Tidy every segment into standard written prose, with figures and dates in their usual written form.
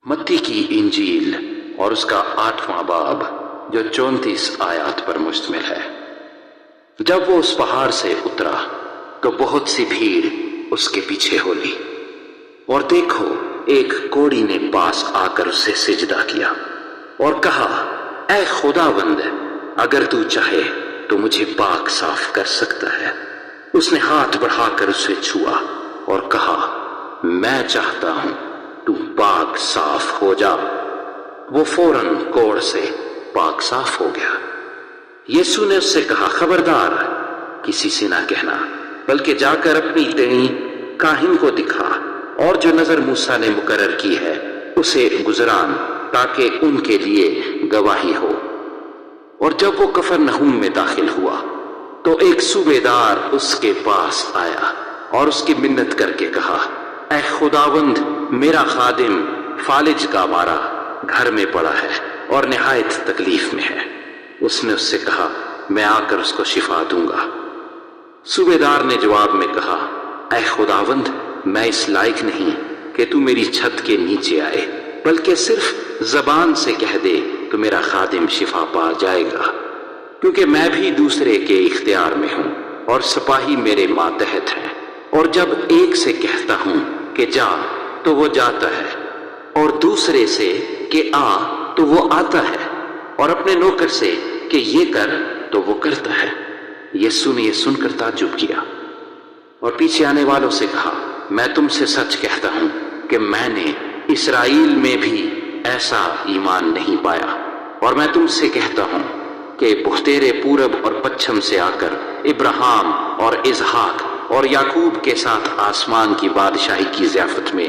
متی کی انجیل اور اس کا 8واں باب جو 34 آیات پر مشتمل ہے۔ جب وہ اس پہاڑ سے اترا تو بہت سی بھیڑ اس کے پیچھے ہو لی، اور دیکھو ایک کوڑی نے پاس آ کر اسے سجدہ کیا اور کہا، اے خداوند، اگر تو چاہے تو مجھے پاک صاف کر سکتا ہے۔ اس نے ہاتھ بڑھا کر اسے چھوا اور کہا، میں چاہتا ہوں، تو پاک صاف ہو جا۔ وہ فوراً کوڑ سے پاک صاف ہو گیا۔ یسوع نے اس سے کہا، خبردار، کسی سے نہ کہنا، بلکہ جا کر اپنی دینی کاہن کو دکھا، اور جو نذر موسیٰ نے مقرر کی ہے اسے گزران، تاکہ ان کے لیے گواہی ہو۔ اور جب وہ کفرنہوم میں داخل ہوا تو ایک صوبیدار اس کے پاس آیا اور اس کی منت کر کے کہا، اے خداوند، میرا خادم فالج کا مارا گھر میں پڑا ہے اور نہایت تکلیف میں ہے۔ اس نے اس سے کہا، میں آ کر اس کو شفا دوں گا۔ صوبیدار نے جواب میں کہا، اے خداوند، میں اس لائق نہیں کہ تو میری چھت کے نیچے آئے، بلکہ صرف زبان سے کہہ دے تو میرا خادم شفا پا جائے گا، کیونکہ میں بھی دوسرے کے اختیار میں ہوں اور سپاہی میرے ماتحت ہیں۔ اور جب ایک سے کہتا ہوں کہ جا تو وہ جاتا ہے، اور دوسرے سے کہ آ تو وہ آتا ہے، اور اپنے نوکر سے کہ یہ کر تو وہ کرتا ہے۔ یسوع نے یہ سن کر تعجب کیا اور پیچھے آنے والوں سے کہا، میں تم سے سچ کہتا ہوں کہ میں نے اسرائیل میں بھی ایسا ایمان نہیں پایا۔ اور میں تم سے کہتا ہوں کہ بختیرے پورب اور پچھم سے آ کر ابراہیم اور اسحاق اور یعقوب کے ساتھ آسمان کی بادشاہی کی ضیافت میں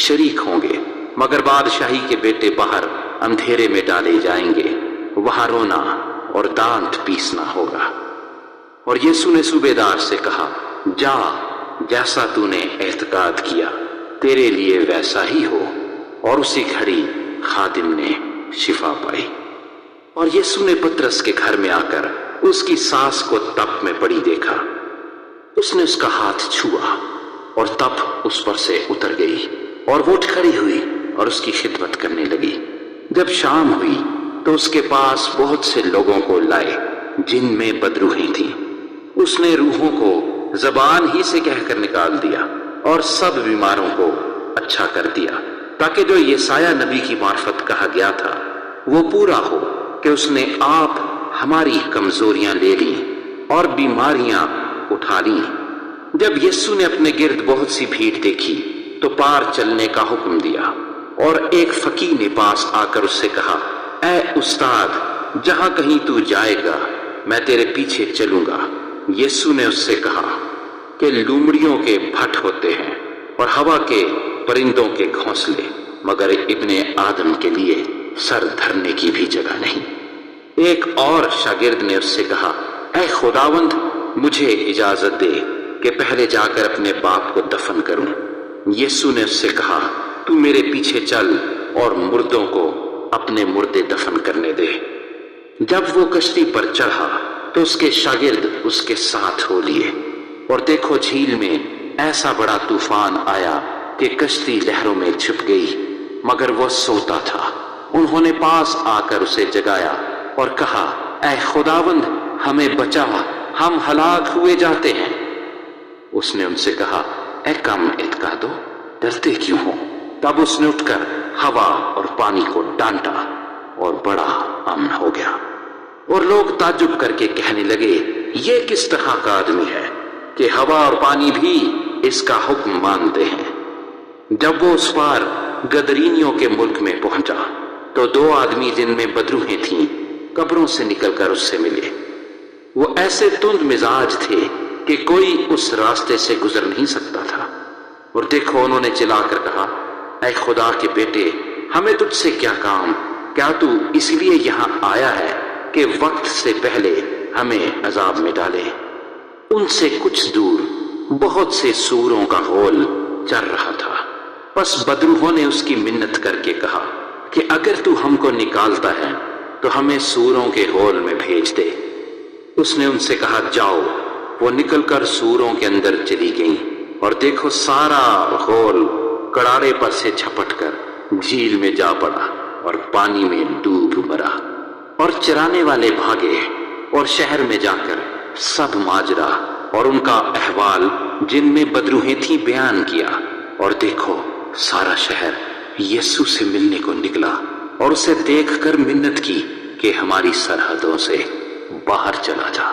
شریک ہوں گے، مگر بادشاہی کے بیٹے باہر اندھیرے میں ڈالے جائیں گے، وہاں رونا اور دانت پیسنا ہوگا۔ اور یسوع نے صوبیدار سے کہا، جا، جیسا تو نے اعتقاد کیا تیرے لیے ویسا ہی ہو۔ اور اسی گھڑی خادم نے شفا پائی۔ اور یسوع نے پطرس کے گھر میں آ کر اس کی ساس کو تپ میں پڑی دیکھا۔ اس نے اس کا ہاتھ چھوا اور تپ اس پر سے اتر گئی، اور وہ اٹھ کھڑی ہوئی اور اس کی خدمت کرنے لگی۔ جب شام ہوئی تو اس کے پاس بہت سے لوگوں کو لائے جن میں بدروحیں تھیں۔ اس نے روحوں کو زبان ہی سے کہہ کر نکال دیا اور سب بیماروں کو اچھا کر دیا، تاکہ جو یسایہ نبی کی معرفت کہا گیا تھا وہ پورا ہو کہ اس نے آپ ہماری کمزوریاں لے لیں اور بیماریاں اٹھا لیں۔ جب یسوع نے اپنے گرد بہت سی بھیڑ دیکھی تو پار چلنے کا حکم دیا، اور ایک فقیہ نے پاس آ کر اس سے کہا، اے استاد، جہاں کہیں تو جائے گا میں تیرے پیچھے چلوں گا۔ یسوع نے اس سے کہا کہ لومڑیوں کے بھٹ ہوتے ہیں اور ہوا کے پرندوں کے گھونسلے، مگر ابن آدم کے لیے سر دھرنے کی بھی جگہ نہیں۔ ایک اور شاگرد نے اس سے کہا، اے خداوند، مجھے اجازت دے کہ پہلے جا کر اپنے باپ کو دفن کروں۔ یسوع نے اس سے کہا، تو میرے پیچھے چل اور مردوں کو اپنے مردے دفن کرنے دے۔ جب وہ کشتی پر چڑھا تو اس کے شاگرد اس کے ساتھ ہو لیے، اور دیکھو جھیل میں ایسا بڑا طوفان آیا کہ کشتی لہروں میں چھپ گئی، مگر وہ سوتا تھا۔ انہوں نے پاس آ کر اسے جگایا اور کہا، اے خداوند، ہمیں بچا، ہم ہلاک ہوئے جاتے ہیں۔ اس نے ان سے کہا، اے کم اعتقادو، ڈرتے کیوں ہو؟ تب اس نے اٹھ کر ہوا اور پانی کو ڈانٹا اور بڑا امن ہو گیا۔ اور لوگ تعجب کر کے کہنے لگے، یہ کس طرح کا آدمی ہے کہ ہوا اور پانی بھی اس کا حکم مانتے ہیں۔ جب وہ اس پار گدرینیوں کے ملک میں پہنچا تو 2 آدمی جن میں بدروحیں تھیں قبروں سے نکل کر اس سے ملے۔ وہ ایسے تند مزاج تھے کہ کوئی اس راستے سے گزر نہیں سکتا تھا۔ اور دیکھو انہوں نے چلا کر کہا، اے خدا کے بیٹے، ہمیں تجھ سے کیا کام؟ کیا تو اس لیے یہاں آیا ہے کہ وقت سے پہلے ہمیں عذاب میں ڈالے؟ ان سے کچھ دور بہت سے سوروں کا غول چر رہا تھا۔ پس بدروحوں نے اس کی منت کر کے کہا کہ اگر تو ہم کو نکالتا ہے تو ہمیں سوروں کے غول میں بھیج دے۔ اس نے ان سے کہا، جاؤ۔ وہ نکل کر سوروں کے اندر چلی گئیں، اور دیکھو سارا غول کڑاڑے پر سے جھپٹ کر جھیل میں جا پڑا اور پانی میں ڈوب مرا، اور چرانے والے بھاگے اور شہر میں جا کر سب ماجرا اور ان کا احوال جن میں بدروہیں تھیں بیان کیا، اور دیکھو سارا شہر یسوع سے ملنے کو نکلا اور اسے دیکھ کر منت کی کہ ہماری سرحدوں سے باہر چلا جا۔